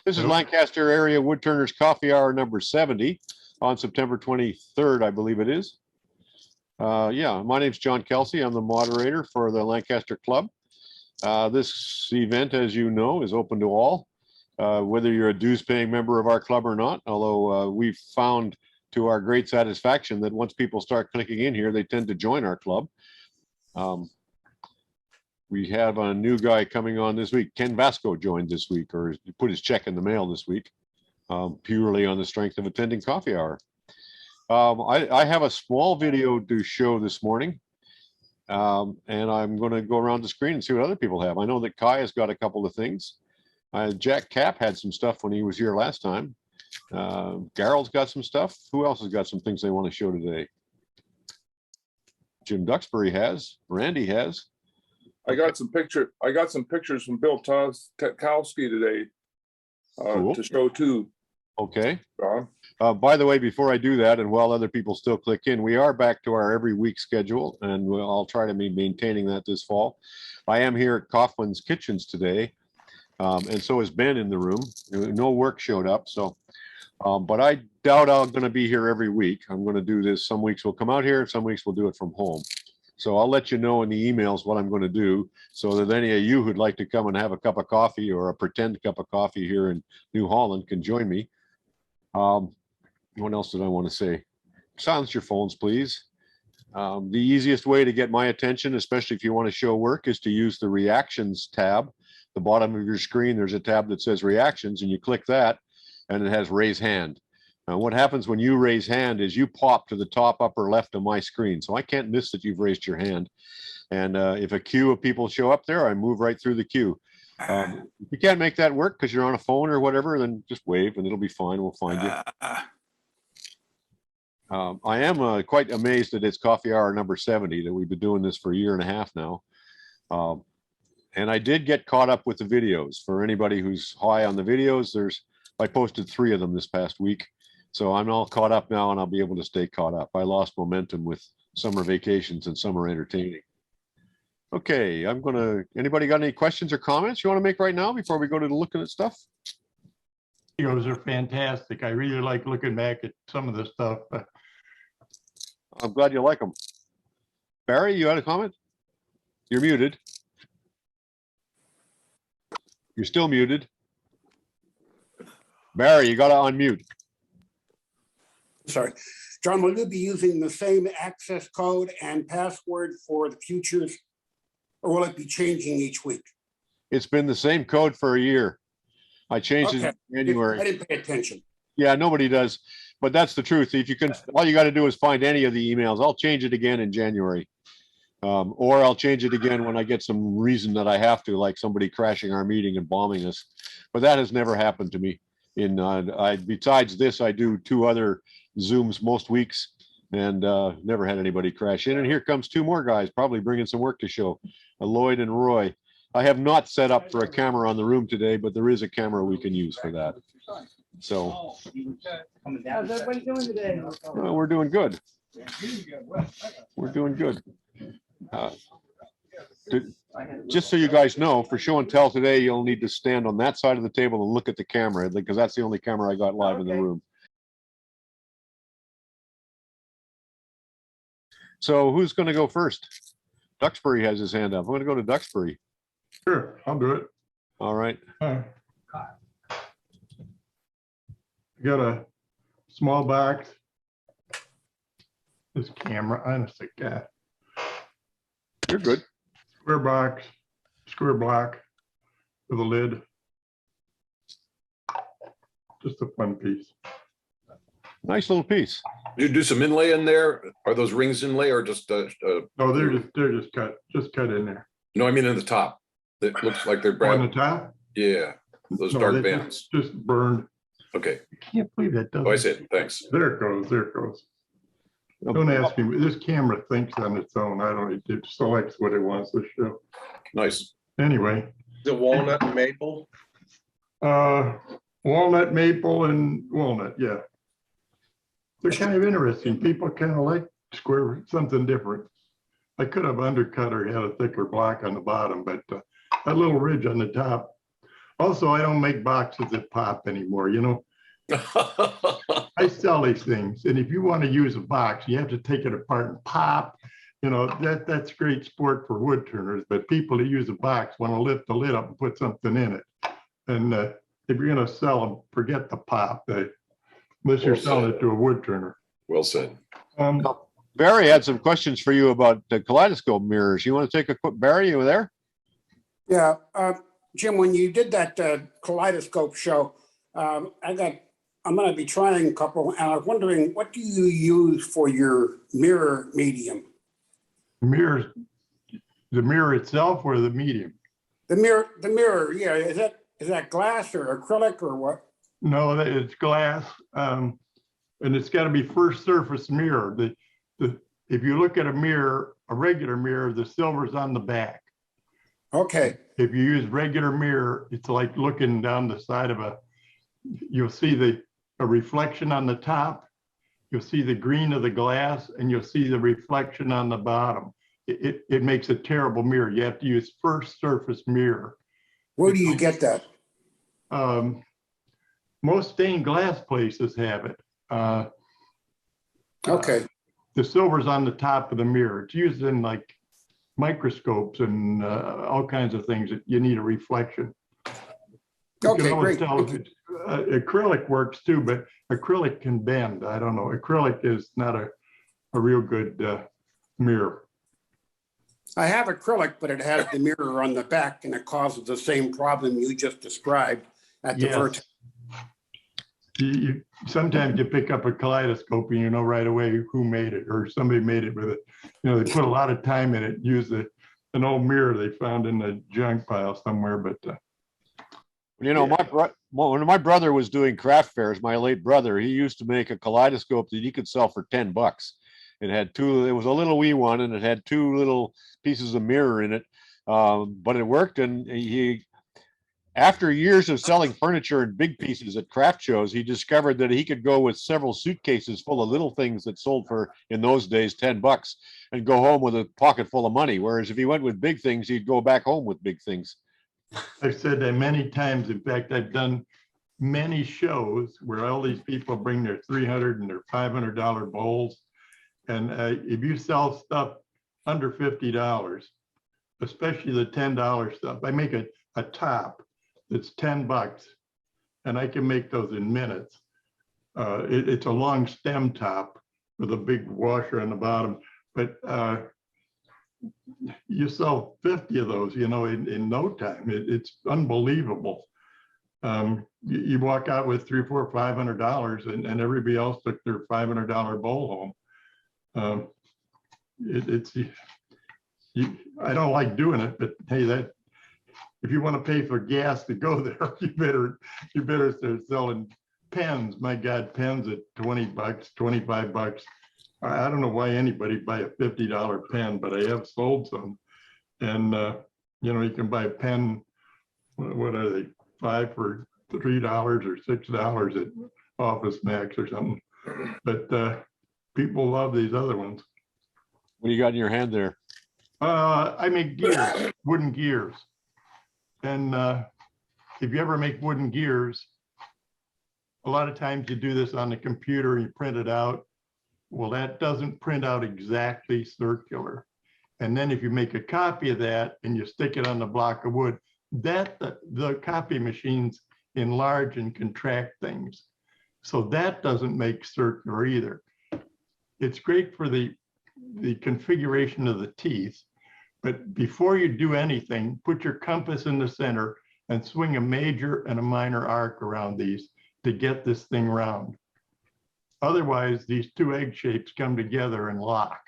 This is Lancaster Area Woodturners Coffee Hour number 70 on September 23rd, I believe it is. Yeah, my name's John Kelsey. I'm the moderator for the Lancaster Club. This event, as you know, is open to all, whether you're a dues-paying member of our club or not, although we've found to our great satisfaction that once people start clicking in here, they tend to join our club. We have a new guy coming on this week. Ken Vasco joined this week, or he put his check in the mail this week, purely on the strength of attending coffee hour. I have a small video to show this morning, and I'm going to go around the screen and see what other people have. I know that Kai has got a couple of things. Jack Cap had some stuff when he was here last time. Garold's got some stuff. Who else has got some things they want to show today? Jim Duxbury has. Randy has. I got some pictures from Bill Kowski today Cool. to show too. Okay. By the way, before I do that, and while other people still click in, we are back to our every week schedule, and I'll try to be maintaining that this fall. I am here at Coughlin's Kitchens today, and so is Ben in the room. No work showed up, so but I doubt I'm going to be here every week. I'm going to do this. Some weeks we'll come out here, some weeks we'll do it from home. So I'll let you know in the emails what I'm going to do, so that any of you who'd like to come and have a cup of coffee or a pretend cup of coffee here in New Holland can join me. What else did I want to say? Silence your phones, please. The easiest way to get my attention, especially if you want to show work, is to use the reactions tab. The bottom of your screen, there's a tab that says reactions, and you click that, and it has raise hand. What happens when you raise hand is you pop to the top upper left of my screen. So I can't miss that you've raised your hand. And if a queue of people show up there, I move right through the queue. If you can't make that work because you're on a phone or whatever, then just wave and it'll be fine. We'll find you. I am quite amazed that it's coffee hour number 70, that we've been doing this for a year and a half now. And I did get caught up with the videos. For anybody who's high on the videos, I posted 3 of them this past week. So I'm all caught up now, and I'll be able to stay caught up. I lost momentum with summer vacations and summer entertaining. Okay, anybody got any questions or comments you want to make right now before we go to looking at stuff? Videos are fantastic. I really like looking back at some of the stuff. I'm glad you like them. Barry, you had a comment? You're muted. You're still muted. Barry, you got to unmute. Sorry, John, will you be using the same access code and password for the futures, or will it be changing each week? It's been the same code for a year. I changed it in January. I didn't pay attention. Yeah, nobody does, but that's the truth. If you can, all you got to do is find any of the emails. I'll change it again in January, or I'll change it again when I get some reason that I have to, like somebody crashing our meeting and bombing us. But that has never happened to me. Besides this, I do 2 other Zooms most weeks, and never had anybody crash in. And here comes 2 more guys, probably bringing some work to show. Lloyd and Roy. I have not set up for a camera on the room today, but there is a camera we can use for that. So how's everybody doing today? we're doing good. We're doing good. Just so you guys know, for show and tell today, you'll need to stand on that side of the table and look at the camera, because that's the only camera I got live in the room. So who's going to go first? Duxbury has his hand up. I'm going to go to Duxbury. Sure, I'll do it. All right. I got a small box. This camera, honestly, God. You're good. Square box, square block with a lid. Just a fun piece. Nice little piece. You do some inlay in there? Are those rings inlay or just? No, they're just cut in there. No, I mean in the top. It looks like they're On brown. the top? Yeah, those No, dark they bands. just burned. Okay. I can't believe that doesn't. Oh, I see it. Thanks. There it goes. There it goes. Don't ask me. This camera thinks on its own. I don't. It selects what it wants to show. Nice. Anyway. The walnut and maple? Walnut, maple, and walnut. Yeah. They're kind of interesting. People kind of like square, something different. I could have undercut or had a thicker block on the bottom, but that little ridge on the top Also, I don't make boxes that pop anymore, you know. I sell these things, and if you want to use a box, you have to take it apart and pop. You know, that's great sport for woodturners, but people who use a box want to lift the lid up and put something in it. And if you're going to sell them, forget the pop, unless you're Well selling said. it to a woodturner. Well said. Barry had some questions for you about the kaleidoscope mirrors. You want to take a quick, Barry, you were there? Yeah, Jim, when you did that kaleidoscope show, I'm gonna be trying a couple, and I'm wondering, what do you use for your mirror medium? Mirrors, the mirror itself or the medium? The mirror, yeah, is that glass or acrylic or what? No, it's glass, and it's got to be first surface mirror. If you look at a mirror, a regular mirror, the silver's on the back. Okay, If you use regular mirror, it's like looking down the side of you'll see a reflection on the top, you'll see the green of the glass, and you'll see the reflection on the bottom. It makes a terrible mirror. You have to use first surface mirror. where do you get that? Most stained glass places have it. Okay, The silver's on the top of the mirror. It's used in like microscopes and all kinds of things that you need a reflection. You can okay, always great. tell if acrylic works too, but acrylic can bend. I don't know. Acrylic is not a real good mirror. I have acrylic, but it has the mirror on the back and it causes the same problem you just described at the Yes. vertex. Sometimes you pick up a kaleidoscope and you know right away who made it, or somebody made it with it. You know, they put a lot of time in it, used an old mirror they found in the junk pile somewhere, but You know, when my brother was doing craft fairs, my late brother, he used to make a kaleidoscope that he could sell for $10. It had it was a little wee one, and it had two little pieces of mirror in it. But it worked, and after years of selling furniture in big pieces at craft shows, he discovered that he could go with several suitcases full of little things that sold for, in those days, $10 and go home with a pocket full of money. Whereas if he went with big things, he'd go back home with big things. I've said that many times. In fact, I've done many shows where all these people bring their $300 and their $500 bowls. And if you sell stuff under $50, especially the $10 stuff, I make a top that's $10 and I can make those in minutes. It's a long stem top with a big washer on the bottom, but you sell 50 of those, you know, in no time. It's unbelievable. You walk out with $300, $400, $500 and everybody else took their $500 bowl home. I don't like doing it, but hey, if you want to pay for gas to go there, you better start selling pens. My God, pens at $20, $25. I don't know why anybody buy a $50 pen, but I have sold some. And you know, you can buy a pen. What are they? 5 for $3 or $6 at Office Max or something. But people love these other ones. What do you got in your hand there? I make gears, wooden gears. And if you ever make wooden gears, a lot of times you do this on the computer and you print it out. Well, that doesn't print out exactly circular. And then if you make a copy of that and you stick it on the block of wood, the copy machines enlarge and contract things. So that doesn't make circular either. It's great for the configuration of the teeth, but before you do anything, put your compass in the center and swing a major and a minor arc around these to get this thing round. Otherwise, these two egg shapes come together and lock.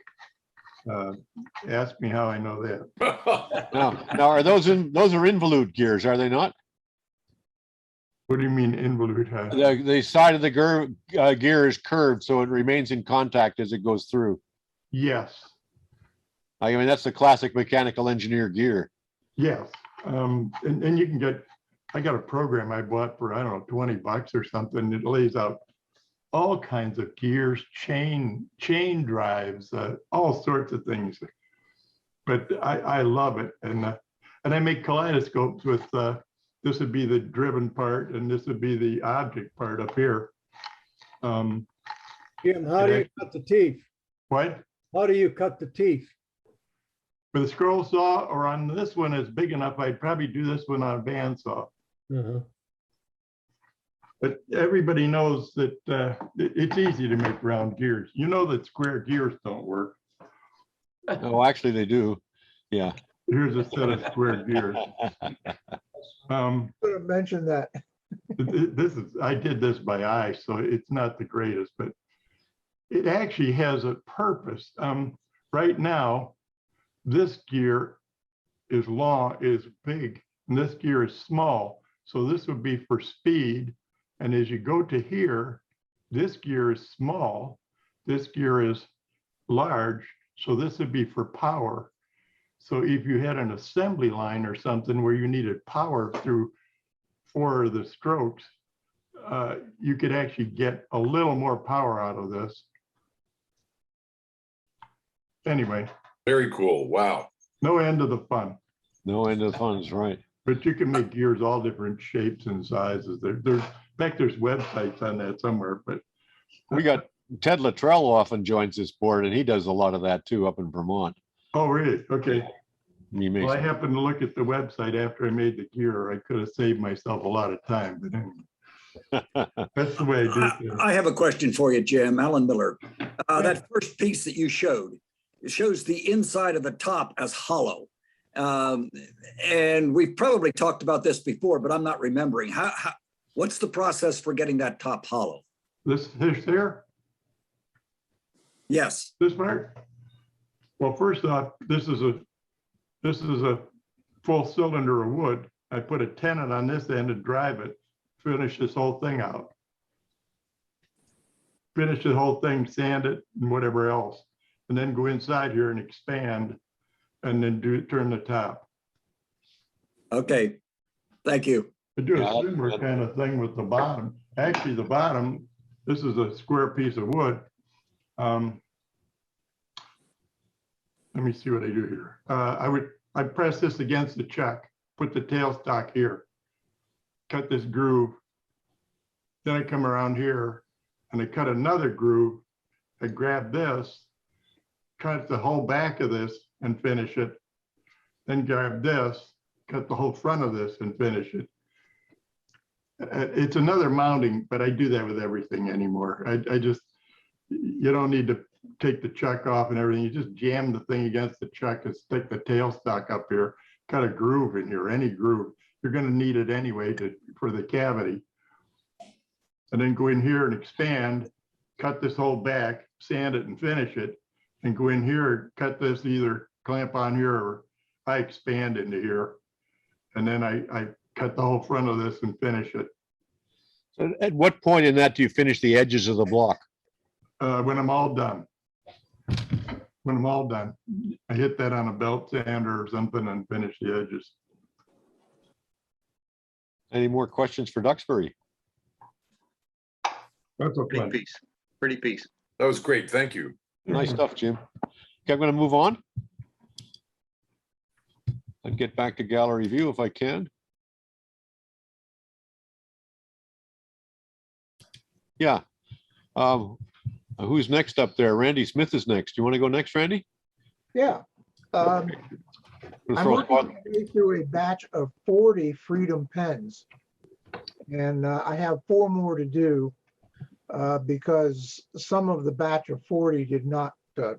Ask me how I know that. Now are those are involute gears, are they not? What do you mean involute? The side of the gear is curved, so it remains in contact as it goes through. Yes. I mean, that's the classic mechanical engineer gear. Yes. And you can get, I got a program I bought for, I don't know, $20 or something. It lays out all kinds of gears, chain drives, all sorts of things. But I love it. And I make kaleidoscopes with this would be the driven part and this would be the object part up here. Jim, how do you cut the teeth? What? How do you cut the teeth? With a scroll saw, or on this one is big enough, I'd probably do this one on a bandsaw. But everybody knows that it's easy to make round gears. You know that square gears don't work. Oh, actually they do. Yeah. Here's a set of square gears. Could have mentioned that. I did this by eye, so it's not the greatest, but it actually has a purpose. Right now, this gear is big, and this gear is small. So this would be for speed. And as you go to here, this gear is small, this gear is large. So this would be for power. So if you had an assembly line or something where you needed power through 4 of the strokes, you could actually get a little more power out of this. Anyway. Very cool. Wow. No end to the fun. No end of the fun is right. But you can make gears all different shapes and sizes. In fact, there's websites on that somewhere, but. We got Ted Luttrell often joins this board, and he does a lot of that too up in Vermont. Oh, really? Okay. He makes Well, I happened to look at the website after I made the gear. I could have saved myself a lot of time, but anyway. That's the way I do things. I have a question for you, Jim. Alan Miller. That first piece that you showed, it shows the inside of the top as hollow. And we've probably talked about this before, but I'm not remembering. What's the process for getting that top hollow? This here? Yes. This part? Well, first off, this is a full cylinder of wood. I put a tenon on this end and drive it, finish this whole thing out. Finish the whole thing, sand it and whatever else, and then go inside here and expand and then turn the top. Okay, thank you. I do a similar kind of thing with the bottom. Actually, the bottom, this is a square piece of wood. Let me see what I do here. I press this against the chuck, put the tailstock here, cut this groove. Then I come around here and I cut another groove. I grab this, cut the whole back of this and finish it. Then grab this, cut the whole front of this and finish it. It's another mounting, but I do that with everything anymore. You don't need to take the chuck off and everything. You just jam the thing against the chuck and stick the tailstock up here, cut a groove in here, any groove. You're going to need it anyway for the cavity. And then go in here and expand, cut this whole back, sand it and finish it, and go in here, cut this, either clamp on here or I expand into here. And then I cut the whole front of this and finish it. So at what point in that do you finish the edges of the block? When I'm all done. When I'm all done, I hit that on a belt sander or something and finish the edges. Any more questions for Duxbury? That's a Pretty fun. piece, pretty piece. That was great. Thank you. Nice stuff, Jim. Okay, I'm going to move on. I'll get back to gallery view if I can. Yeah. Who's next up there? Randy Smith is next. You want to go next, Randy? Yeah. I'm working through a batch of 40 Freedom pens. And I have 4 more to do because some of the batch of 40 did not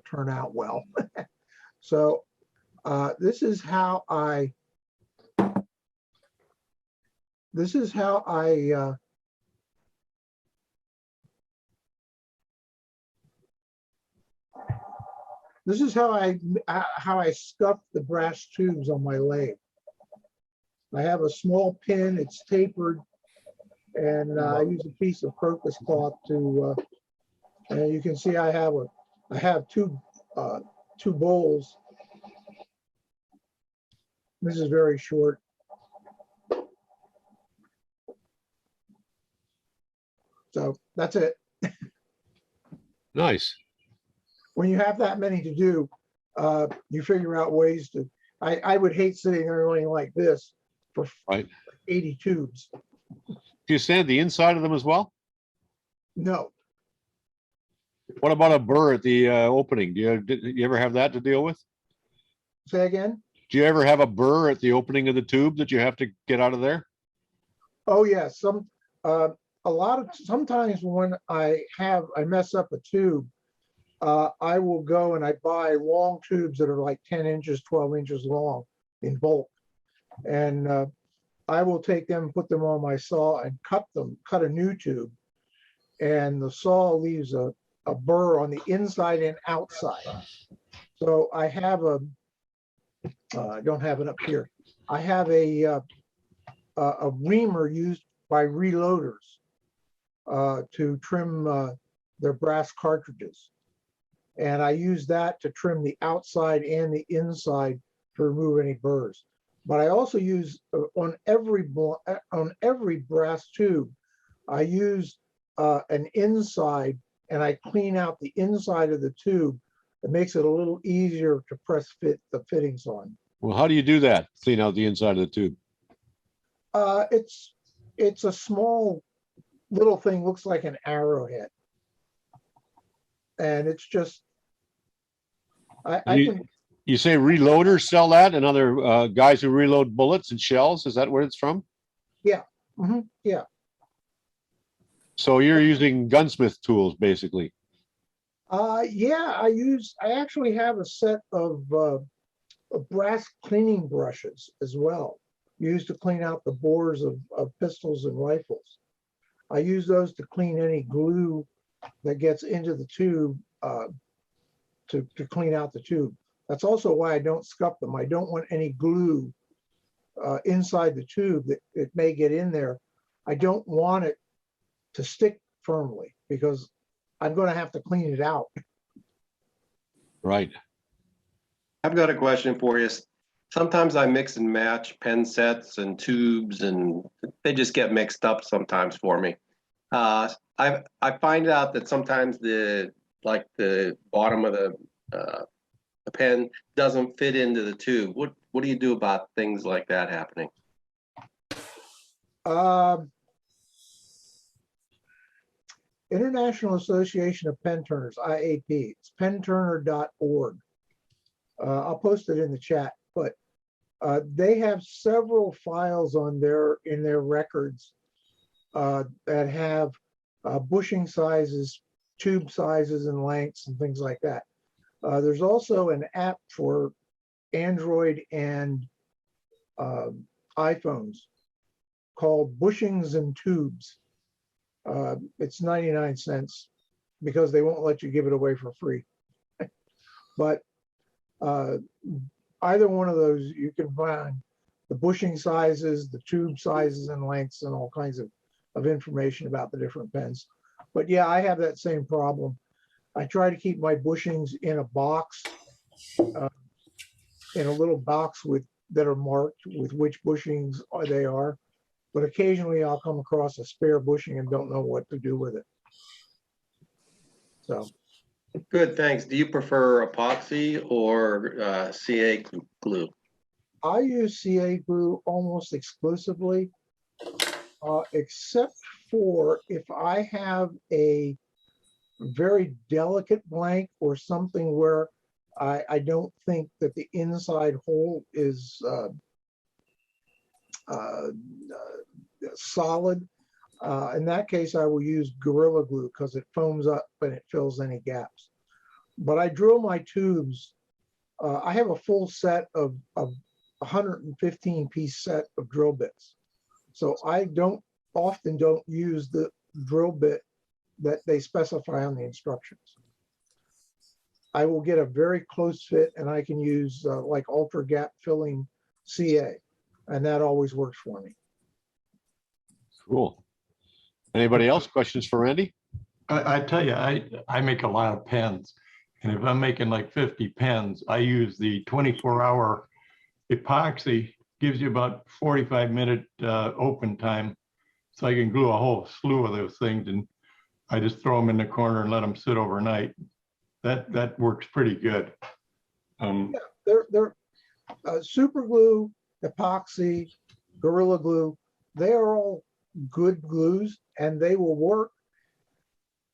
turn out well. So this is how I stuff the brass tubes on my lathe. I have a small pin, it's tapered, and I use a piece of crocus cloth to, and you can see I have two bowls. This is very short. So that's it. Nice. When you have that many to do, you figure out ways to, I would hate sitting there going like this for Right. 80 tubes. Do you sand the inside of them as well? No, What about a burr at the opening? Did you ever have that to deal with? say again. Do you ever have a burr at the opening of the tube that you have to get out of there? Oh yeah, sometimes when I mess up a tube, I will go and I buy long tubes that are like 10 inches, 12 inches long in bulk. And I will take them, put them on my saw and cut a new tube. And the saw leaves a burr on the inside and outside. So I have I don't have it up here. I have a reamer used by reloaders to trim their brass cartridges. And I use that to trim the outside and the inside to remove any burrs. But I also use on every brass tube, I use an inside, and I clean out the inside of the tube. It makes it a little easier to fit the fittings on. Well, how do you do that? Clean out the inside of the tube? It's a small little thing, looks like an arrowhead. And it's just, You say reloaders sell that, and other guys who reload bullets and shells? Is that where it's from? Yeah. Mm-hmm. Yeah. So you're using gunsmith tools, basically. Yeah, I actually have a set of brass cleaning brushes as well, used to clean out the bores of pistols and rifles. I use those to clean any glue that gets into the tube, to clean out the tube. That's also why I don't scuff them. I don't want any glue inside the tube that it may get in there. I don't want it to stick firmly because I'm going to have to clean it out. Right. I've got a question for you. Sometimes I mix and match pen sets and tubes, and they just get mixed up sometimes for me. I find out that sometimes the bottom of the pen doesn't fit into the tube. What do you do about things like that happening? International Association of Pen Turners, IAP. It's penturner.org. I'll post it in the chat, but they have several files in their records that have bushing sizes, tube sizes and lengths and things like that. There's also an app for Android and iPhones called Bushings and Tubes. It's 99 cents because they won't let you give it away for free. But either one of those, you can find the bushing sizes, the tube sizes and lengths, and all kinds of information about the different pens. But yeah, I have that same problem. I try to keep my bushings in a box, in a little box that are marked with which bushings they are. But occasionally I'll come across a spare bushing and don't know what to do with it. So. Good, thanks. Do you prefer epoxy or CA glue? I use CA glue almost exclusively, except for if I have a very delicate blank or something where I don't think that the inside hole is solid. In that case, I will use Gorilla Glue because it foams up and it fills any gaps. But I drill my tubes. I have a full set of 115 piece set of drill bits. So I often don't use the drill bit that they specify on the instructions. I will get a very close fit and I can use like ultra gap filling CA, and that always works for me. Cool. Anybody else? Questions for Randy? I tell you, I make a lot of pens. And if I'm making like 50 pens, I use the 24-hour epoxy, gives you about 45-minute open time. So I can glue a whole slew of those things, and I just throw them in the corner and let them sit overnight. That works pretty good. Yeah, they're super glue, epoxy, Gorilla Glue. they are all good glues and they will work.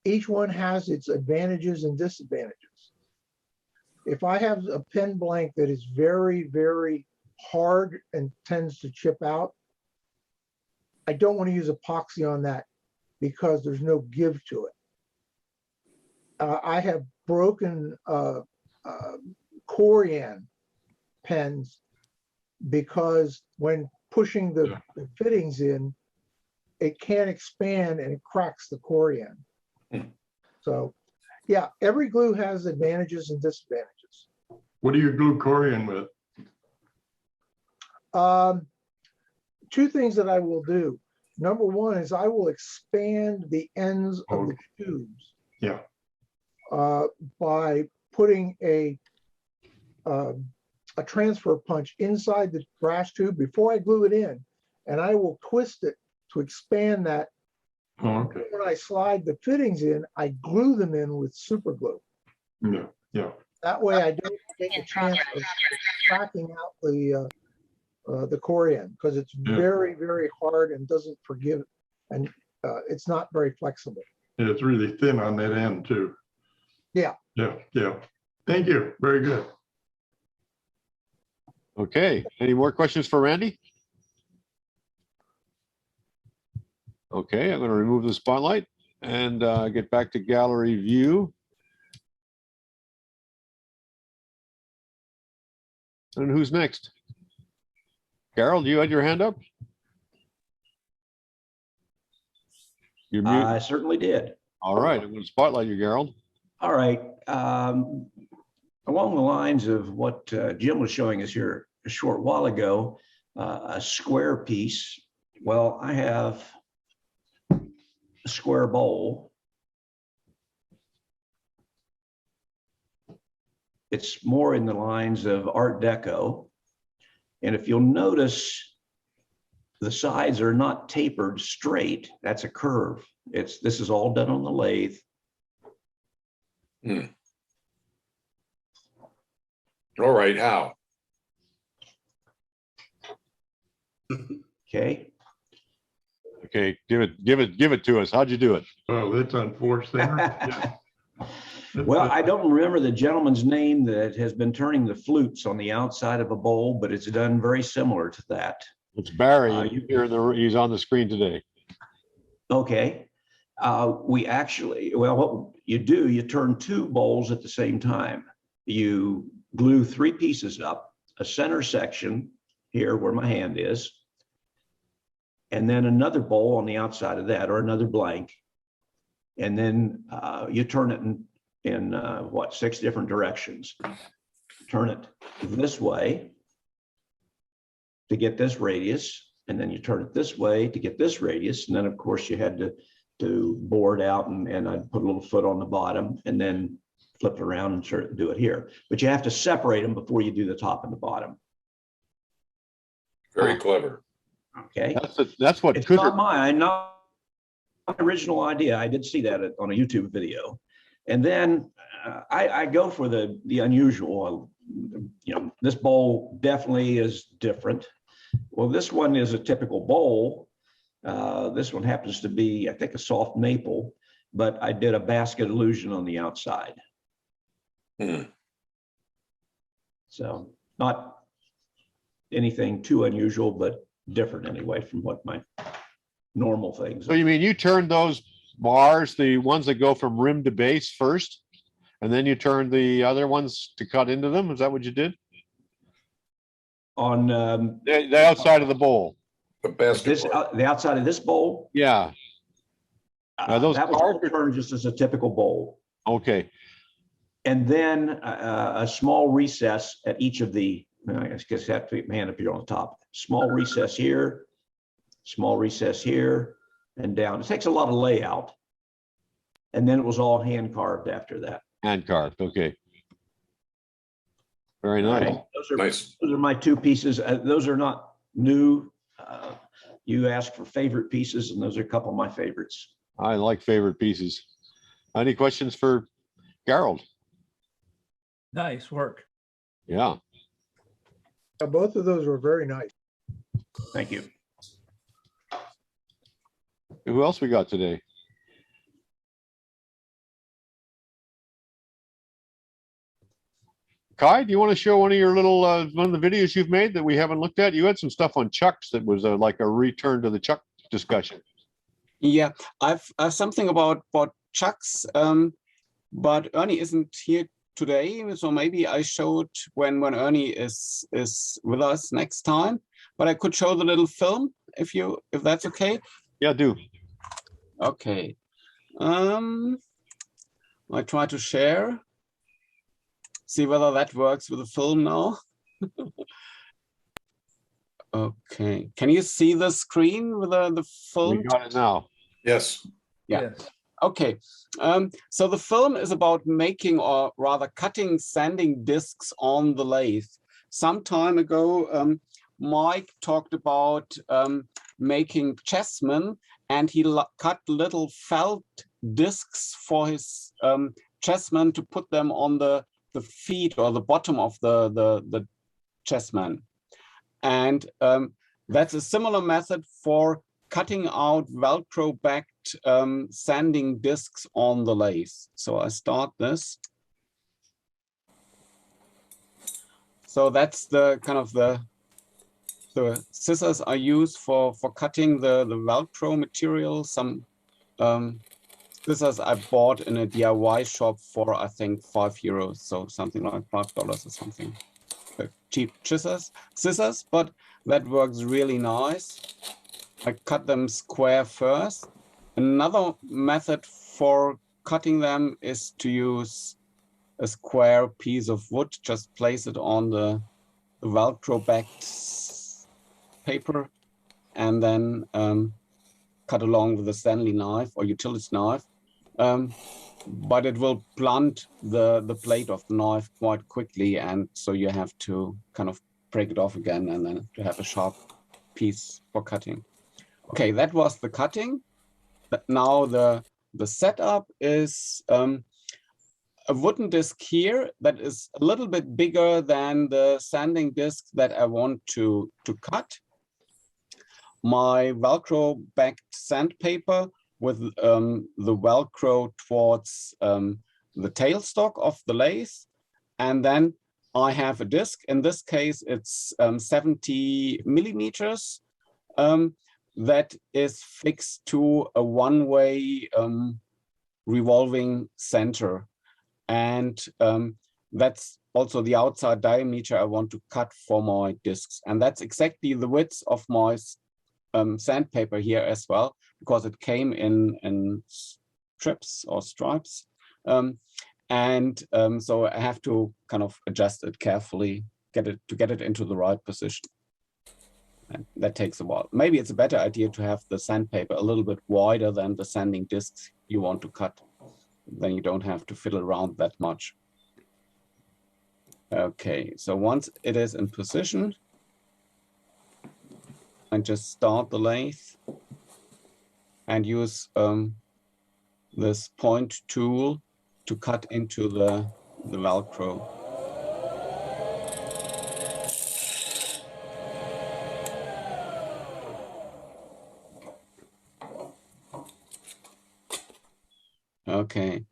Each one has its advantages and disadvantages. If I have a pen blank that is very, very hard and tends to chip out, I don't want to use epoxy on that because there's no give to it. I have broken Corian pens because when pushing the fittings in, it can't expand and it cracks the Corian. So yeah, every glue has advantages and disadvantages. What do you glue Corian with? Two things that I will do. Number one is I will expand the ends of the tubes. Yeah. By putting a transfer punch inside the brass tube before I glue it in, and I will twist it to expand that. Oh, okay. When I slide the fittings in, I glue them in with super glue. Yeah, yeah. That way I don't take a chance of cracking out the Corian because it's very, very hard and doesn't forgive, and it's not very flexible. Yeah, it's really thin on that end too. Yeah. Yeah, yeah. Thank you. Very good. Okay, any more questions for Randy? Okay, I'm going to remove the spotlight and get back to gallery view. And who's next? Garold, you had your hand up? You're muted. I certainly did. All right, I'm going to spotlight you, Garold. All right. Along the lines of what Jim was showing us here a short while ago, a square piece. Well, I have a square bowl. It's more in the lines of Art Deco. And if you'll notice, the sides are not tapered straight. That's a curve. This is all done on the lathe. All right, how? Okay. Okay, give it to us. How'd you do it? Oh, that's on 4 center. Yeah. Well, I don't remember the gentleman's name that has been turning the flutes on the outside of a bowl, but it's done very similar to that. It's Barry. He's on the screen today. Okay. We actually, well, what you do, you turn 2 bowls at the same time. You glue 3 pieces up, a center section here where my hand is, and then another bowl on the outside of that, or another blank. And then you turn it in what, 6 different directions. Turn it this way to get this radius, and then you turn it this way to get this radius. And then of course you had to bore it out, and I'd put a little foot on the bottom and then flip it around and do it here. But you have to separate them before you do the top and the bottom. Very clever. Okay. That's what it's not my original idea. I did see that on a YouTube video. And then I go for the unusual. You know, this bowl definitely is different. Well, this one is a typical bowl. This one happens to be, I think, a soft maple, but I did a basket illusion on the outside. So not anything too unusual, but different anyway from what my normal things are. So you mean you turned those bars, the ones that go from rim to base first, and then you turned the other ones to cut into them? Is that what you did? On the outside of the bowl. The basket. The outside of this bowl? Yeah. Those that was all turned just as a typical bowl. Okay. And then a small recess at each of the, I guess I have to put my hand up here on the top. Small recess here, and down. It takes a lot of layout. And then it was all hand carved after that. Hand carved, okay. Very nice. Right. Those are my 2 pieces. Those are not new. You asked for favorite pieces, and those are a couple of my favorites. I like favorite pieces. Any questions for Garold? Nice work. Yeah. Both of those were very nice. Thank you. Who else we got today? Kai, do you want to show one of your little, one of the videos you've made that we haven't looked at? You had some stuff on chucks that was like a return to the chuck discussion. Yeah, I've something about chucks, but Ernie isn't here today, so maybe I show it when Ernie is with us next time. But I could show the little film if that's okay. Yeah, do. Okay. I try to share. See whether that works with the film now. Okay. Can you see the screen with the film? We got it now. Yes. Yeah. Yes. Okay. So the film is about making, or rather cutting, sanding discs on the lathe. Some time ago, Mike talked about making chessmen, and he cut little felt discs for his chessmen to put them on the feet or the bottom of the chessman. And that's a similar method for cutting out Velcro-backed sanding discs on the lathe. So I start this. So that's the kind of the scissors I use for cutting the Velcro material. Some scissors I bought in a DIY shop for, I think, €5, so something like $5 or something. Cheap scissors, but that works really nice. I cut them square first. Another method for cutting them is to use a square piece of wood, just place it on the Velcro-backed paper, and then cut along with a Stanley knife or utility knife. But it will blunt the blade of the knife quite quickly, and so you have to kind of break it off again and then to have a sharp piece for cutting. Okay, that was the cutting. But now the setup is a wooden disc here that is a little bit bigger than the sanding disc that I want to cut. My Velcro-backed sandpaper with the Velcro towards the tailstock of the lathe. And then I have a disc. In this case, it's 70 millimeters that is fixed to a one-way revolving center. And that's also the outside diameter I want to cut for my discs. And that's exactly the width of my sandpaper here as well, because it came in strips or stripes. So I have to kind of adjust it carefully, get it into the right position. And that takes a while. Maybe it's a better idea to have the sandpaper a little bit wider than the sanding discs you want to cut. Then you don't have to fiddle around that much. Okay, so once it is in position, I just start the lathe and use this point tool to cut into the Velcro. Okay,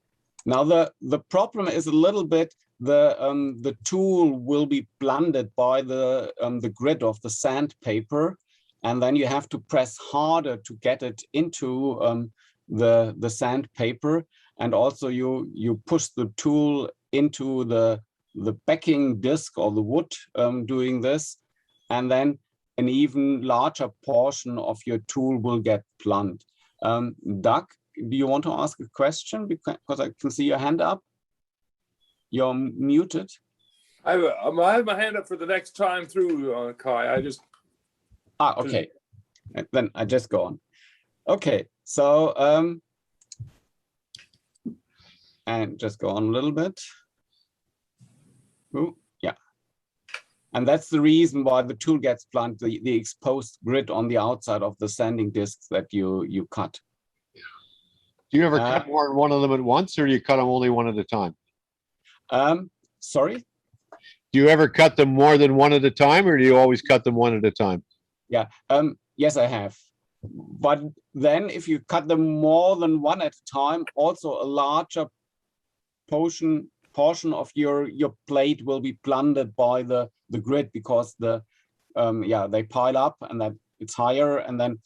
now the problem is a little bit the tool will be blunted by the grit of the sandpaper, and then you have to press harder to get it into the sandpaper, and also you push the tool into the backing disc or the wood doing this, and then an even larger portion of your tool will get blunt. Doug, do you want to ask a question? Because I can see your hand up. You're muted. I have my hand up for the next time through, Kai. Okay. Then I just go on. Okay, so and just go on a little bit. Ooh, yeah. And that's the reason why the tool gets blunt, the exposed grit on the outside of the sanding discs that you cut. Do you ever cut more than one of them at once, or do you cut them only one at a time? Sorry? Do you ever cut them more than one at a time, or do you always cut them one at a time? Yeah. Yes, I have. but then if you cut them more than one at a time, also a larger portion of your plate will be plundered by the grit, because they pile up and that it's higher. And then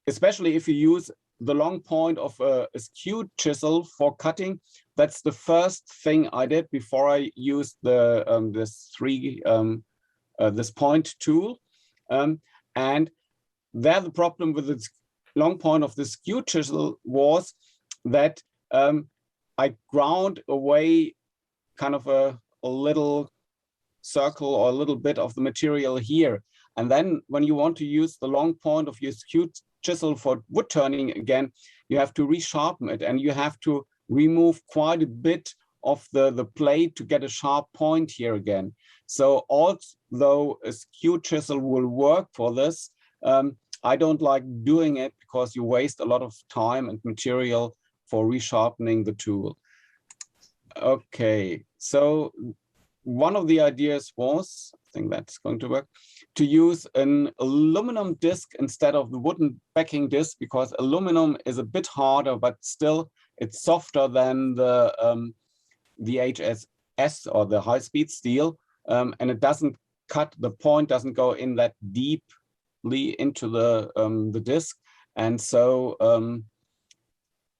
especially if you use the long point of a skewed chisel for cutting, that's the first thing I did before I used the this point tool. And there the problem with the long point of the skewed chisel was that I ground away kind of a little circle or a little bit of the material here. And then when you want to use the long point of your skewed chisel for wood turning again, you have to resharpen it, and you have to remove quite a bit of the plate to get a sharp point here again. So although a skewed chisel will work for this, I don't like doing it because you waste a lot of time and material for resharpening the tool. Okay, so one of the ideas was, I think that's going to work, to use an aluminum disc instead of the wooden backing disc, because aluminum is a bit harder, but still it's softer than the HSS or the high-speed steel, and it doesn't cut, the point doesn't go in that deeply into the disc, and so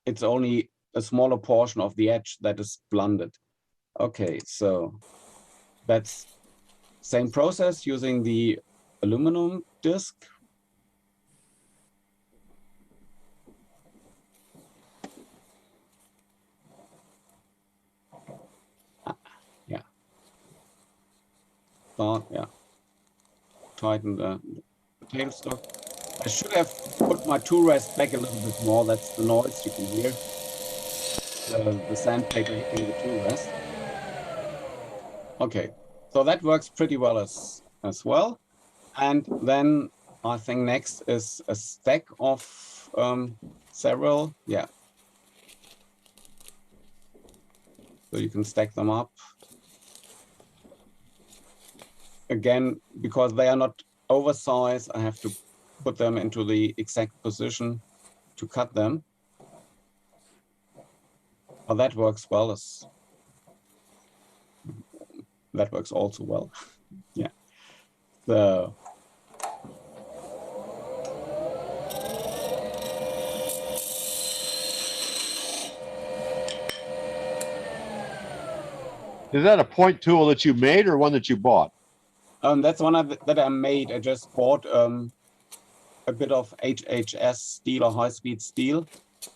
it's only a smaller portion of the edge that is blunted. Okay, so that's same process using the aluminum disc. Yeah. Yeah. Tighten the tailstock. I should have put my tool rest back a little bit more. That's the noise you can hear. The sandpaper hitting the tool rest. Okay, so that works pretty well as well. And then I think next is a stack of several, yeah. So you can stack them up. Again, because they are not oversized, I have to put them into the exact position to cut them. Well, that works well. That works also well. Yeah. So is that a point tool that you made or one that you bought? That's one that I made. I just bought a bit of HHS steel or high-speed steel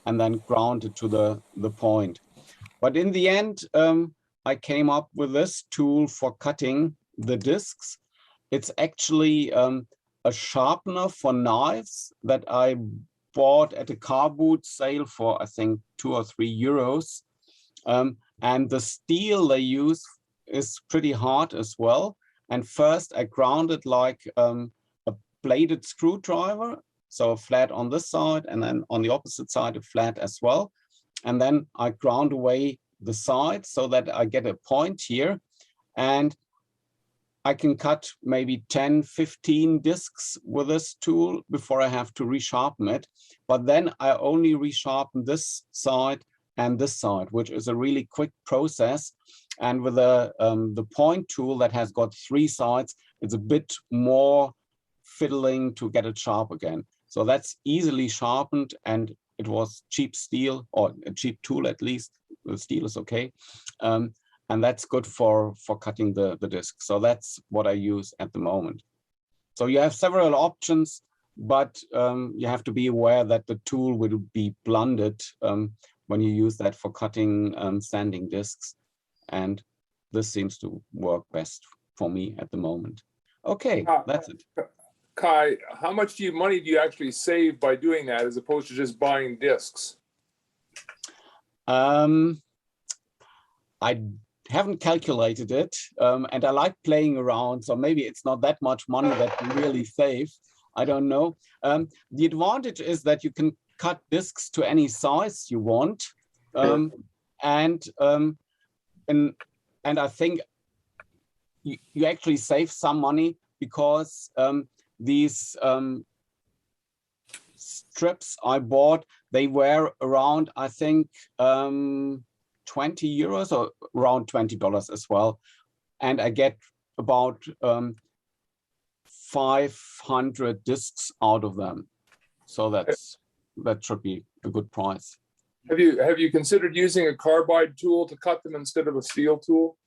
and then ground it to the point. But in the end, I came up with this tool for cutting the discs. It's actually a sharpener for knives that I bought at a car boot sale for, I think, 2 or 3 euros. And the steel they use is pretty hard as well. And first I ground it like a bladed screwdriver, so flat on this side, and then on the opposite side a flat as well. And then I ground away the sides so that I get a point here, and I can cut maybe 10, 15 discs with this tool before I have to resharpen it. But then I only resharpen this side and this side, which is a really quick process. And with the point tool that has got 3 sides, it's a bit more fiddling to get it sharp again. So that's easily sharpened, and it was cheap steel, or a cheap tool at least. The steel is okay. And that's good for cutting the disc. So that's what I use at the moment. So you have several options, but you have to be aware that the tool will be blunted when you use that for cutting sanding discs. And this seems to work best for me at the moment. Okay, that's it. Kai, how much money do you actually save by doing that as opposed to just buying discs? I haven't calculated it, and I like playing around, so maybe it's not that much money that you really save. I don't know. The advantage is that you can cut discs to any size you want, and I think you actually save some money because these strips I bought, they were around, I think, 20 euros or around $20 as well. And I get about 500 discs out of them. So that should be a good price. Have you considered using a carbide tool to cut them instead of a steel tool?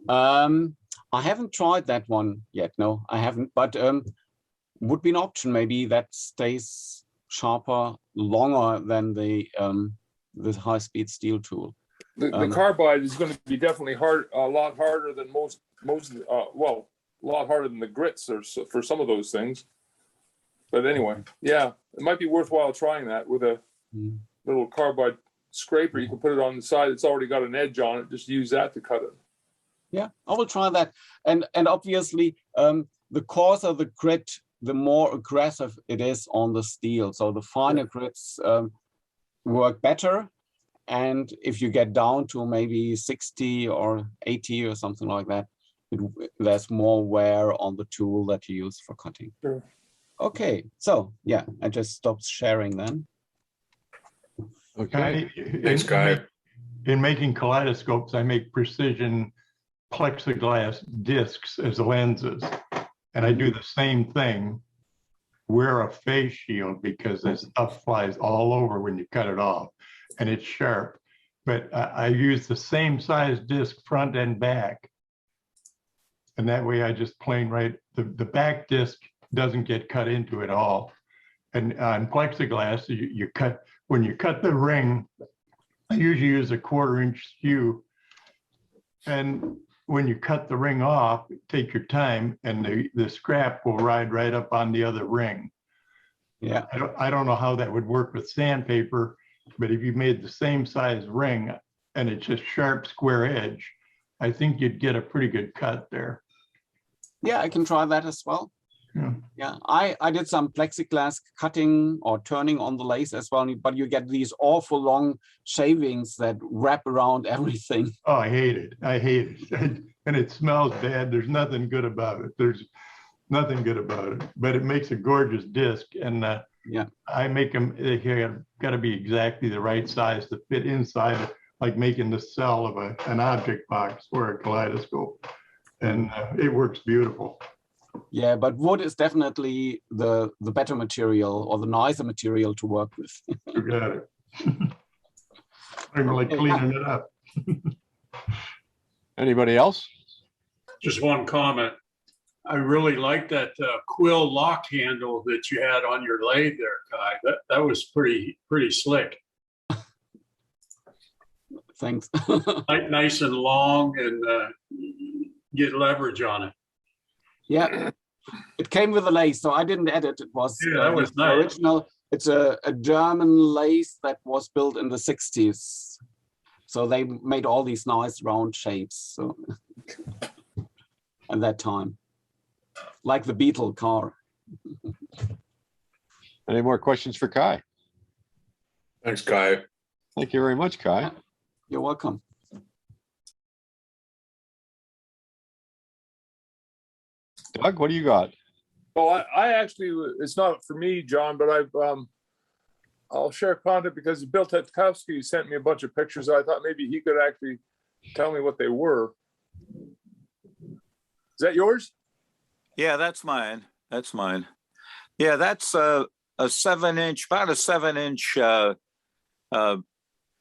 I haven't tried that one yet. No, I haven't, but would be an option. Maybe that stays sharper longer than the high-speed steel tool. The carbide is going to be definitely a lot harder than well, a lot harder than the grits for some of those things. But anyway, yeah, it might be worthwhile trying that with a little carbide scraper. You can put it on the side. It's already got an edge on it. Just use that to cut it. Yeah, I will try that. And obviously, the coarser the grit, the more aggressive it is on the steel. So the finer grits work better. And if you get down to maybe 60 or 80 or something like that, there's more wear on the tool that you use for cutting. Sure. Okay, so yeah, I just stopped sharing then. Okay. Thanks, Guy. In making kaleidoscopes, I make precision plexiglass discs as lenses. And I do the same thing, wear a face shield because this stuff flies all over when you cut it off and it's sharp. But I use the same size disc front and back. And that way I just plane right, the back disc doesn't get cut into at all. And on plexiglass, you cut, when you cut the ring, I usually use a 1/4 inch skew. And when you cut the ring off, take your time and the scrap will ride right up on the other ring. Yeah. I don't know how that would work with sandpaper, but if you made the same size ring and it's just sharp square edge, I think you'd get a pretty good cut there. Yeah, I can try that as well. Yeah, I did some plexiglass cutting or turning on the lace as well, but you get these awful long shavings that wrap around everything. Oh, I hate it. I hate it. And it smells bad. There's nothing good about it. There's nothing good about it, but it makes a gorgeous disc. And yeah, I make them, they got to be exactly the right size to fit inside, like making the cell of an object box or a kaleidoscope. And it works beautiful. Yeah, but wood is definitely the better material or the nicer material to work with. You got it. I'm like cleaning it up. Anybody else? Just one comment. I really like that quill lock handle that you had on your lathe there, Kai. That was pretty slick. Thanks. Nice and long and get leverage on it. Yeah, it came with a lace, so I didn't edit. It was, that was nice. Original. It's a German lace that was built in the 60s. So they made all these nice round shapes. So at that time, like the Beetle car. Any more questions for Kai? Thanks, Kai. Thank you very much, Kai. You're welcome. Doug, what do you got? Well, I actually, it's not for me, John, but I'll share content because Bill Tetkowski sent me a bunch of pictures. I thought maybe he could actually tell me what they were. Is that yours? Yeah, that's mine. That's mine. Yeah, that's a 7-inch, about a 7-inch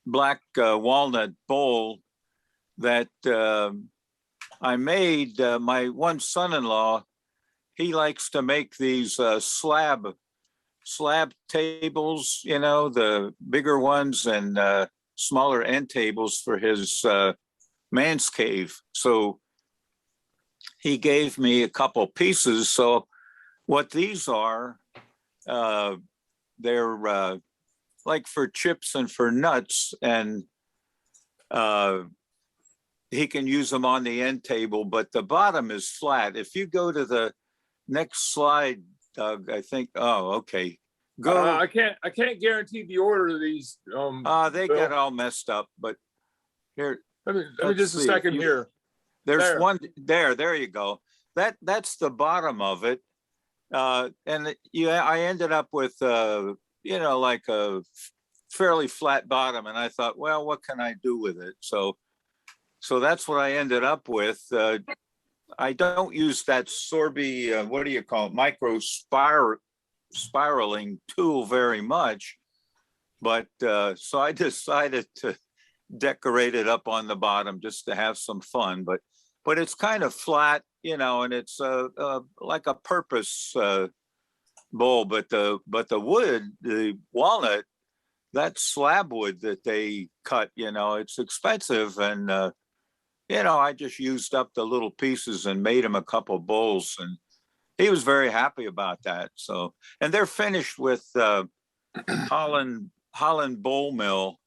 black walnut bowl that I made. My one son-in-law, he likes to make these slab tables, you know, the bigger ones and smaller end tables for his man's cave. So he gave me a couple pieces. So what these are, they're like for chips and for nuts, and he can use them on the end table, but the bottom is flat. If you go to the next slide, Doug, I think, oh, okay. Go. I can't guarantee the order of these. They Bill. got all messed up, but here. Let me just a second here. There's there. one there you go. That's the bottom of it. I ended up with, like a fairly flat bottom, and I thought, well, what can I do with it? So that's what I ended up with. I don't use that Sorby, what do you call it, micro spiraling tool very much, but so I decided to decorate it up on the bottom just to have some fun. But it's kind of flat, and it's like a purpose bowl. But the wood, the walnut, that slab wood that they cut, it's expensive, and I just used up the little pieces and made him a couple bowls, and he was very happy about that. So, and they're finished with Holland Bowl Mill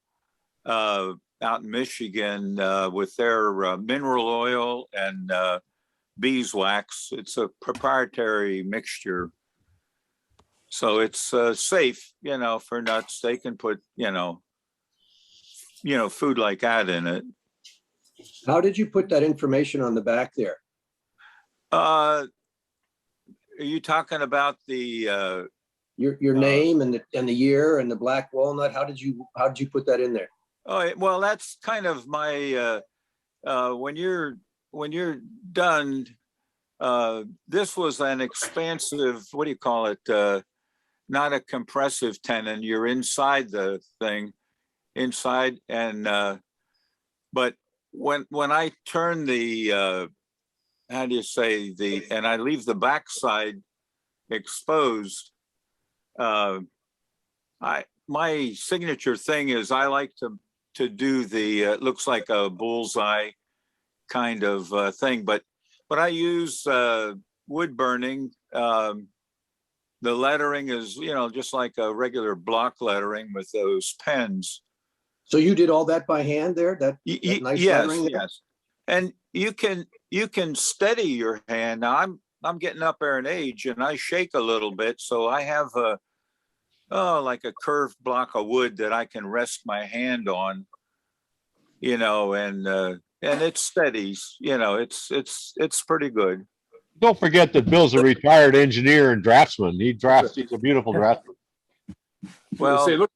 out in Michigan with their mineral oil and beeswax. It's a proprietary mixture. So it's safe, for nuts. They can put, food like that in it. How did you put that information on the back there? Are you talking about the your name and the year and the black walnut? How did you put that in there? Oh, well, that's kind of my when you're done. This was an expansive, what do you call it? Not a compressive tenon. You're inside the thing, and but when I turn the how do you say, and I leave the backside exposed, my signature thing is I like to do the it looks like a bullseye kind of thing, but I use wood burning. The lettering is, just like a regular block lettering with those pens. So you did all that by hand there? That nice lettering there? Yes. And you can steady your hand. Now I'm getting up there in age, and I shake a little bit, so I have like a curved block of wood that I can rest my hand on, and it steadies. It's pretty good. Don't forget that Bill's a retired engineer and draftsman. He's a beautiful draftsman. Well,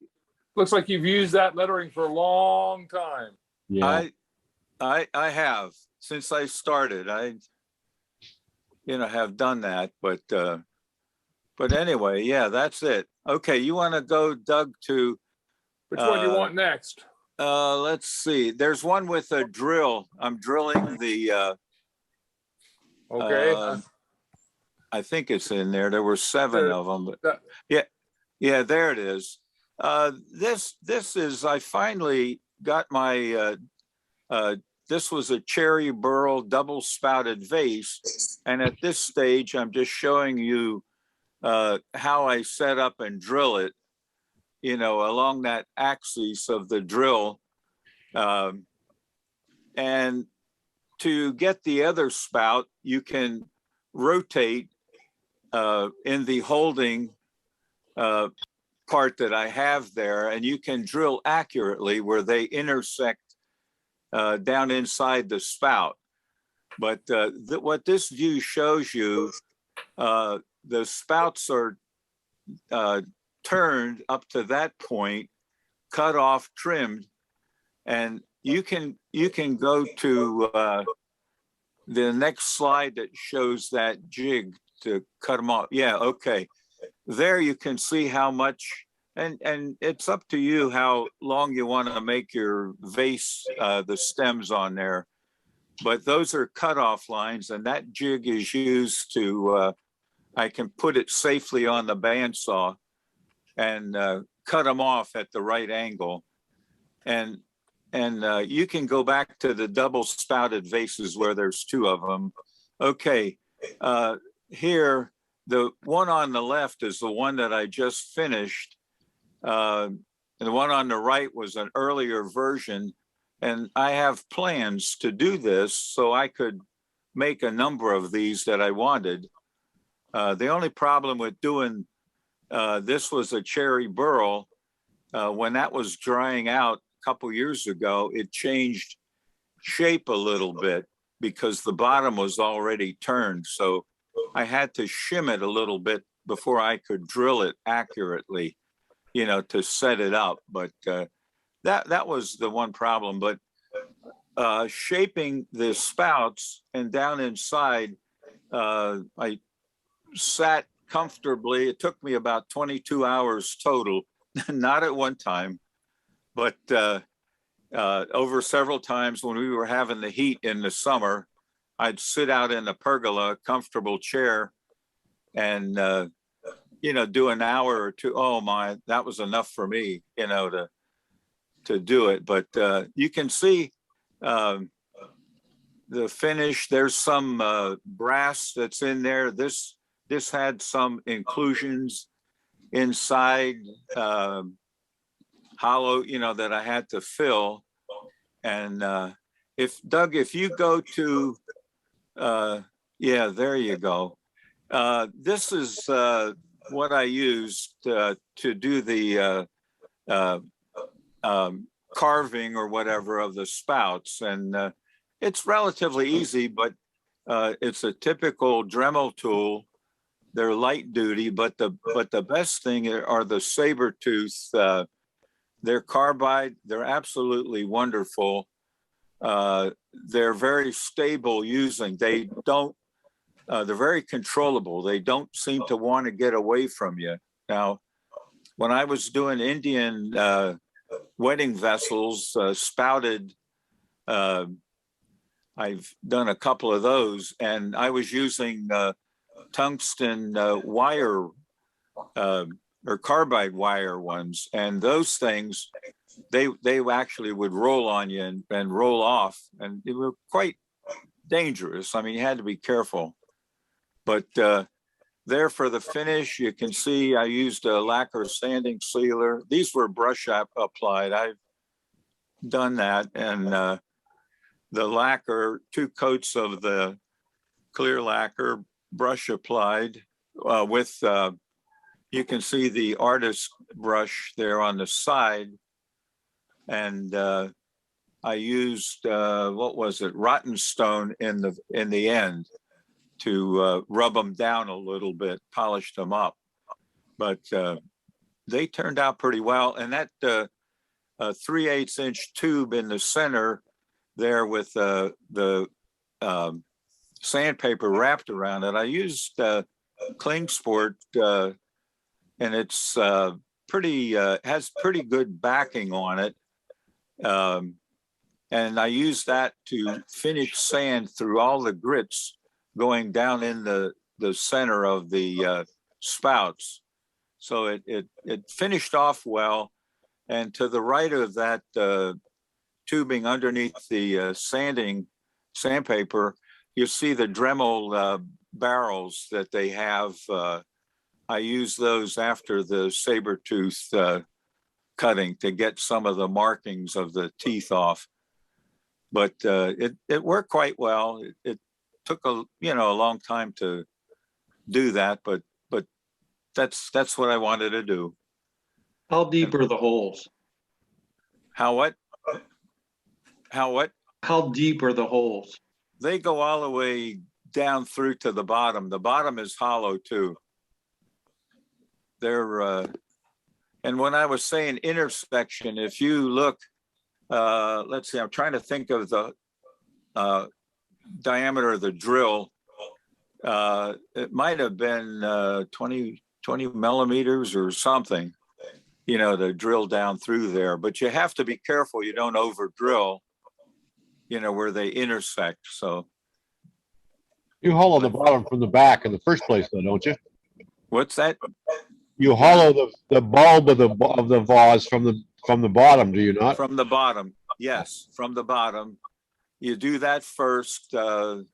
looks like you've used that lettering for a long time. Yeah. I have, since I started. I have done that, but anyway, yeah, that's it. Okay, you want to go, Doug, to which one do you want next? Let's see. There's one with a drill. I'm drilling the okay. I think it's in there. There were 7 of them, but yeah, there it is. This is, I finally got my this was a cherry burl double spouted vase, and at this stage I'm just showing you how I set up and drill it, along that axis of the drill, and to get the other spout you can rotate in the holding part that I have there, and you can drill accurately where they intersect down inside the spout. But what this view shows you, the spouts are turned up to that point, cut off, trimmed, and you can go to the next slide that shows that jig to cut them off. Yeah, okay. There you can see how much, and it's up to you how long you want to make your vase, the stems on there. But those are cutoff lines, and that jig is used to, I can put it safely on the bandsaw and cut them off at the right angle. And you can go back to the double spouted vases where there's 2 of them. Okay, here, the one on the left is the one that I just finished. And the one on the right was an earlier version. And I have plans to do this so I could make a number of these that I wanted. The only problem with doing this was a cherry burl. When that was drying out a couple years ago, it changed shape a little bit because the bottom was already turned. So I had to shim it a little bit before I could drill it accurately, to set it up. But that was the one problem. But shaping the spouts and down inside, I sat comfortably. It took me about 22 hours total, not at one time, but over several times when we were having the heat in the summer. I'd sit out in a pergola, comfortable chair, and do an hour or two. Oh my, that was enough for me, to do it. But you can see the finish. There's some brass that's in there. This had some inclusions inside, hollow, that I had to fill. And if you go to, yeah, there you go. This is what I used to do the carving or whatever of the spouts. And it's relatively easy, but it's a typical Dremel tool. They're light duty, but the best thing are the saber tooth. They're carbide. They're absolutely wonderful. They're very stable using. They're very controllable. They don't seem to want to get away from you. Now, when I was doing Indian wedding vessels, spouted, I've done a couple of those, and I was using tungsten wire or carbide wire ones, and those things, they actually would roll on you and roll off, and they were quite dangerous. I mean, you had to be careful. But there for the finish, you can see I used a lacquer sanding sealer. These were brush applied. I've done that, and the lacquer, 2 coats of the clear lacquer, brush applied with you can see the artist brush there on the side. And I used, what was it? Rotten stone in the end to rub them down a little bit, polished them up. But they turned out pretty well. And that 3/8 inch tube in the center there with the sandpaper wrapped around it, I used Cling Sport, and it's has pretty good backing on it. And I used that to finish sand through all the grits going down in the center of the spouts. So it finished off well. And to the right of that tubing underneath the sandpaper, you see the Dremel barrels that they have. I use those after the saber tooth cutting to get some of the markings of the teeth off. But it worked quite well. It took a long time to do that, but that's what I wanted to do. How deep are the holes? How what? How what? How deep are the holes? They go all the way down through to the bottom. The bottom is hollow too. They're and when I was saying intersection, if you look, let's see, I'm trying to think of the diameter of the drill. It might have been 20 millimeters or something, to drill down through there. But you have to be careful you don't over drill, where they intersect. So you hollow the bottom from the back in the first place, though, don't you? What's that? You hollow the bulb of the vase from the bottom, do you not? From the bottom, yes, from the bottom. You do that first, and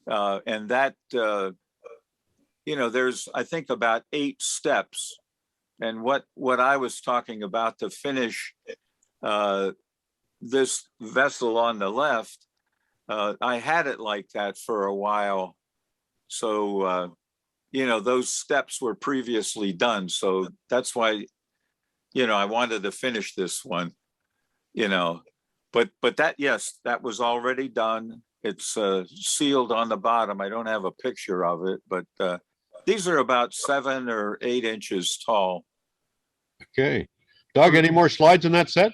that there's I think about 8 steps. And what I was talking about to finish this vessel on the left, I had it like that for a while. So, those steps were previously done. So that's why, I wanted to finish this one, but that, yes, that was already done. it's sealed on the bottom. I don't have a picture of it, but these are about 7 or 8 inches tall. Okay. Doug, any more slides in that set?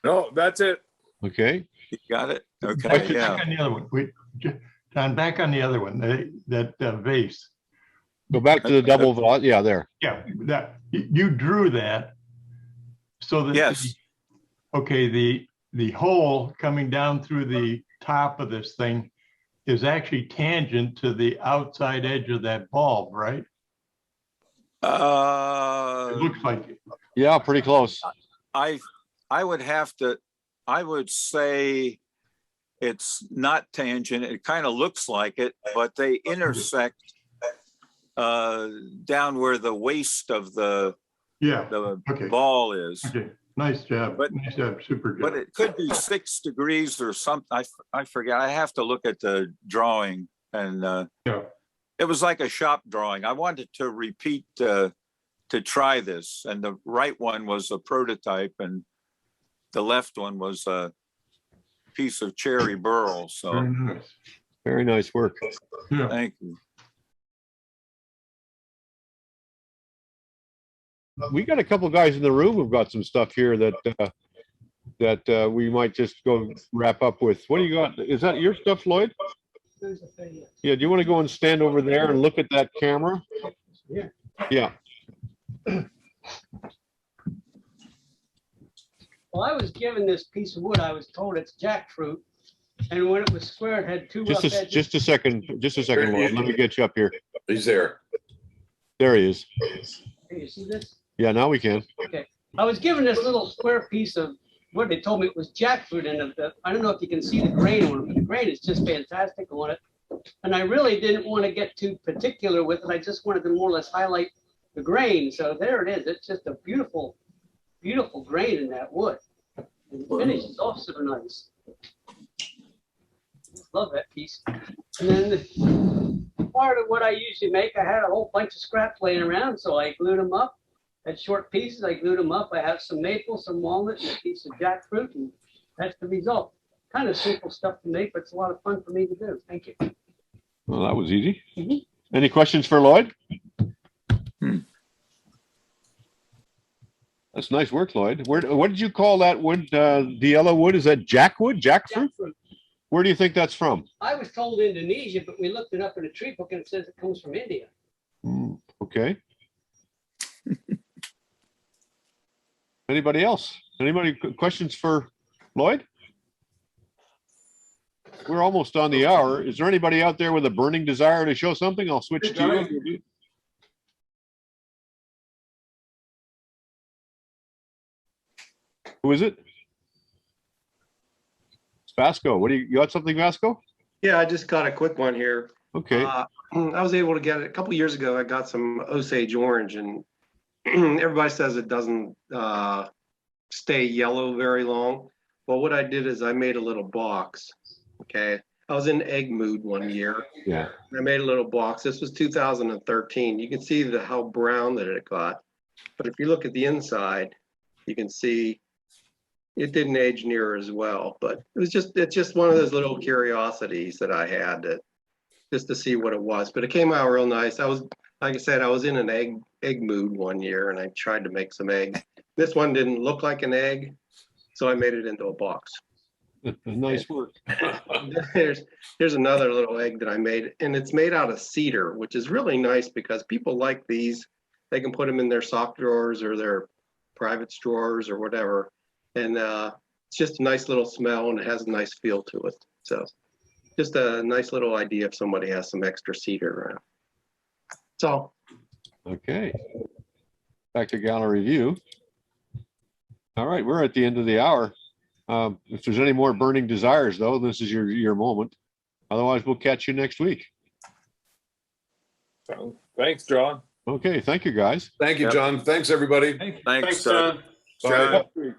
No, that's it. Okay. You got it? Okay, Back yeah. on the other one. Wait, John, back on the other one, that vase. Go back to the double, yeah, there. Yeah, that, you drew that so that. Yes. Okay, the hole coming down through the top of this thing is actually tangent to the outside edge of that bulb, right? It looks like it. Yeah, pretty close. I would say it's not tangent. It kind of looks like it, but they intersect down where the waist of the ball is. Okay, nice job. But, nice job, super job. But it could be 6 degrees or something. I forget. I have to look at the drawing, and it was like a shop drawing. I wanted to repeat to try this, and the right one was a prototype, and the left one was a piece of cherry burl. So Very nice. Very nice work. Yeah. Thank you. We got a couple guys in the room who've got some stuff here that we might just go wrap up with. What do you got? Is that your stuff, Lloyd? Yeah. Do you want to go and stand over there and look at that camera? Yeah. Yeah. Well, I was given this piece of wood. I was told it's jackfruit, and when it was square, it had two rough edges. Just a second, Lloyd. Let me get you up here. He's there. There he is. Can you see this? Yeah, now we can. Okay. I was given this little square piece of wood. They told me it was jackfruit, and I don't know if you can see the grain on it, but the grain is just fantastic on it. And I really didn't want to get too particular with it. I just wanted to more or less highlight the grain. So there it is. It's just a beautiful, beautiful grain in that wood. And the finish is also nice. Love that piece. And then part of what I usually make, I had a whole bunch of scraps laying around, so I glued them up. Had short pieces, I glued them up. I have some maple, some walnut, and a piece of jackfruit, and that's the result. Kind of simple stuff to make, but it's a lot of fun for me to do. Thank you. Well, that was easy. Any questions for Lloyd? That's nice work, Lloyd. What did you call that wood? The yellow wood, is that jackwood? Jackfruit? Where do you think that's from? I was told Indonesia, but we looked it up in a tree book and it says it comes from India. Okay. Anybody else? Anybody questions for Lloyd? We're almost on the hour. Is there anybody out there with a burning desire to show something? I'll switch to you. Who is it? Vasco. What do you got? Something, Vasco? Yeah, I just got a quick one here. Okay. I was able to get it a couple years ago. I got some Osage orange, and everybody says it doesn't stay yellow very long. Well, what I did is I made a little box. Okay. I was in egg mood one year. Yeah. I made a little box. This was 2013. You can see how brown that it got. But if you look at the inside, you can see it didn't age near as well. But it's just one of those little curiosities that I had just to see what it was. But it came out real nice. Like I said, I was in an egg mood one year, and I tried to make some eggs. This one didn't look like an egg, so I made it into a box. Nice work. Here's another little egg that I made, and it's made out of cedar, which is really nice because people like these. They can put them in their sock drawers or their private drawers or whatever. And it's just a nice little smell, and it has a nice feel to it. So just a nice little idea if somebody has some extra cedar around. That's all. Okay. Back to gallery view. All right, we're at the end of the hour. If there's any more burning desires, though, this is your moment. Otherwise, we'll catch you next week. Thanks, John. Okay, thank you, guys. Thank you, John. Thanks, everybody. Thanks, John. Bye. Bye.